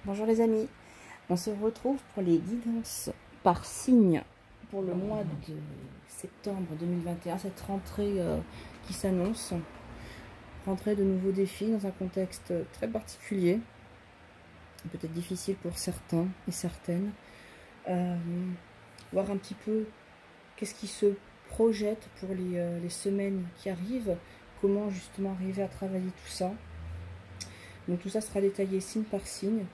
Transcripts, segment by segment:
Bonjour les amis, on se retrouve pour les guidances par signe pour le mois de septembre 2021, cette rentrée qui s'annonce, rentrée de nouveaux défis dans un contexte très particulier, peut-être difficile pour certains et certaines, voir un petit peu qu'est-ce qui se projette pour les semaines qui arrivent, comment justement arriver à travailler tout ça. Donc tout ça sera détaillé signe par signe.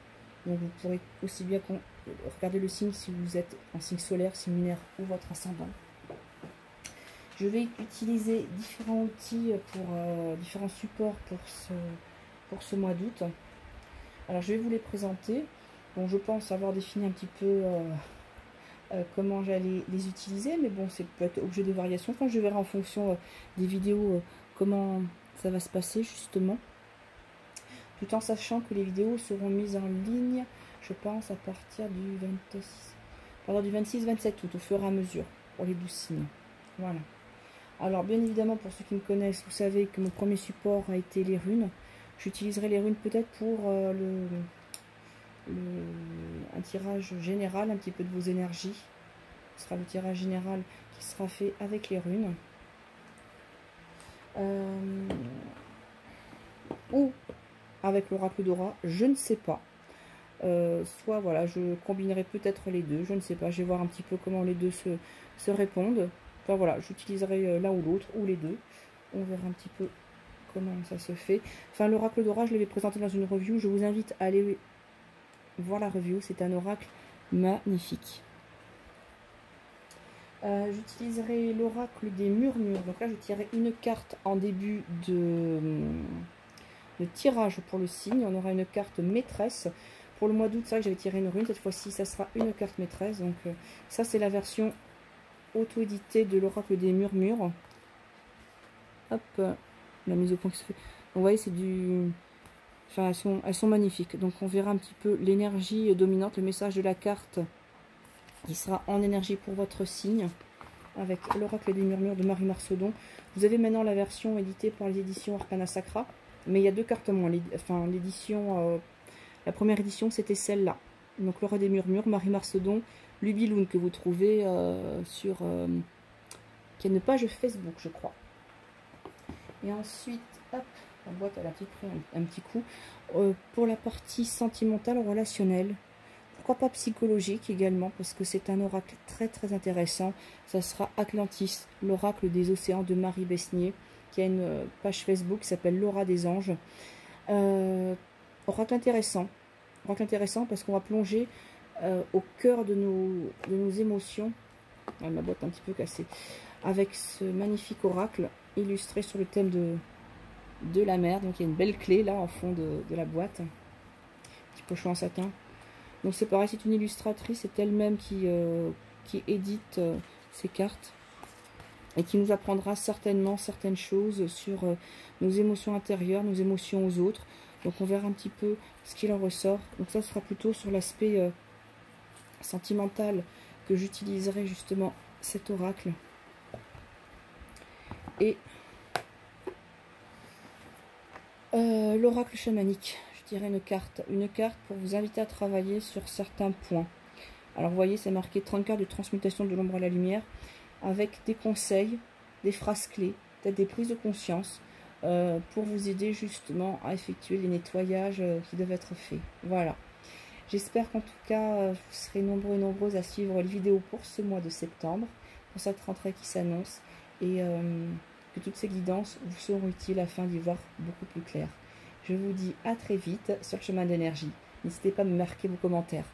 Donc vous pourrez aussi bien regarder le signe si vous êtes en signe solaire, signe lunaire ou votre ascendant. Je vais utiliser différents outils pour différents supports pour ce mois d'août. Alors je vais vous les présenter. Bon, je pense avoir défini un petit peu comment j'allais les utiliser, mais bon, c'est peut-être objet de variation. Quand je verrai en fonction des vidéos comment ça va se passer justement. Tout en sachant que les vidéos seront mises en ligne, je pense, à partir du 26-27 août, au fur et à mesure, pour les 12 signes. Voilà. Alors, bien évidemment, pour ceux qui me connaissent, vous savez que mon premier support a été les runes. J'utiliserai les runes peut-être pour un tirage général, un petit peu de vos énergies. Ce sera le tirage général qui sera fait avec les runes. Ou avec l'oracle d'Aura, je ne sais pas. Soit voilà, je combinerai peut-être les deux, je ne sais pas. Je vais voir un petit peu comment les deux se répondent. Enfin voilà, j'utiliserai l'un ou l'autre, ou les deux. On verra un petit peu comment ça se fait. Enfin, l'oracle d'Aura, je l'avais présenté dans une review. Je vous invite à aller voir la review. C'est un oracle magnifique. J'utiliserai l'oracle des murmures. Donc là, je tirerai une carte en début de tirage pour le signe. On aura une carte maîtresse. Pour le mois d'août, c'est vrai que j'avais tiré une rune. Cette fois-ci, ça sera une carte maîtresse. Donc ça, c'est la version auto-éditée de l'oracle des murmures. Hop, la mise au point qui se fait. Donc, vous voyez, c'est du... Enfin, elles sont magnifiques. Donc on verra un petit peu l'énergie dominante, le message de la carte qui sera en énergie pour votre signe. Avec l'oracle des murmures de Marie Marsaudon. Vous avez maintenant la version éditée par les éditions Arcana Sacra. Mais il y a deux cartes moins. Enfin, l'édition, la première édition, c'était celle-là. Donc, le roi des murmures, Marie Marsaudon, Lubiloun, que vous trouvez sur... qui est une page Facebook, je crois. Et ensuite, hop, la boîte, elle a pris un petit coup. Pour la partie sentimentale, relationnelle, pourquoi pas psychologique également, parce que c'est un oracle très très intéressant. Ça sera Atlantis, l'oracle des océans de Marie Besnier, qui a une page Facebook qui s'appelle L'aura des anges. Oracle intéressant parce qu'on va plonger au cœur de nos émotions. Ah, ma boîte est un petit peu cassée. Avec ce magnifique oracle illustré sur le thème de la mer. Donc il y a une belle clé là en fond de la boîte. Petit pochon en satin. Donc c'est pareil, c'est une illustratrice, c'est elle-même qui édite ces cartes. Et qui nous apprendra certainement certaines choses sur nos émotions intérieures, nos émotions aux autres. Donc on verra un petit peu ce qu'il en ressort. Donc ça sera plutôt sur l'aspect sentimental que j'utiliserai justement cet oracle. Et l'oracle chamanique. Je dirais une carte pour vous inviter à travailler sur certains points. Alors vous voyez, c'est marqué 30 cartes de transmutation de l'ombre à la lumière, avec des conseils, des phrases clés, peut-être des prises de conscience, pour vous aider justement à effectuer les nettoyages qui doivent être faits. Voilà. J'espère qu'en tout cas, vous serez nombreux et nombreuses à suivre les vidéos pour ce mois de septembre, pour cette rentrée qui s'annonce, et que toutes ces guidances vous seront utiles afin d'y voir beaucoup plus clair. Je vous dis à très vite sur le chemin d'énergie. N'hésitez pas à me marquer vos commentaires.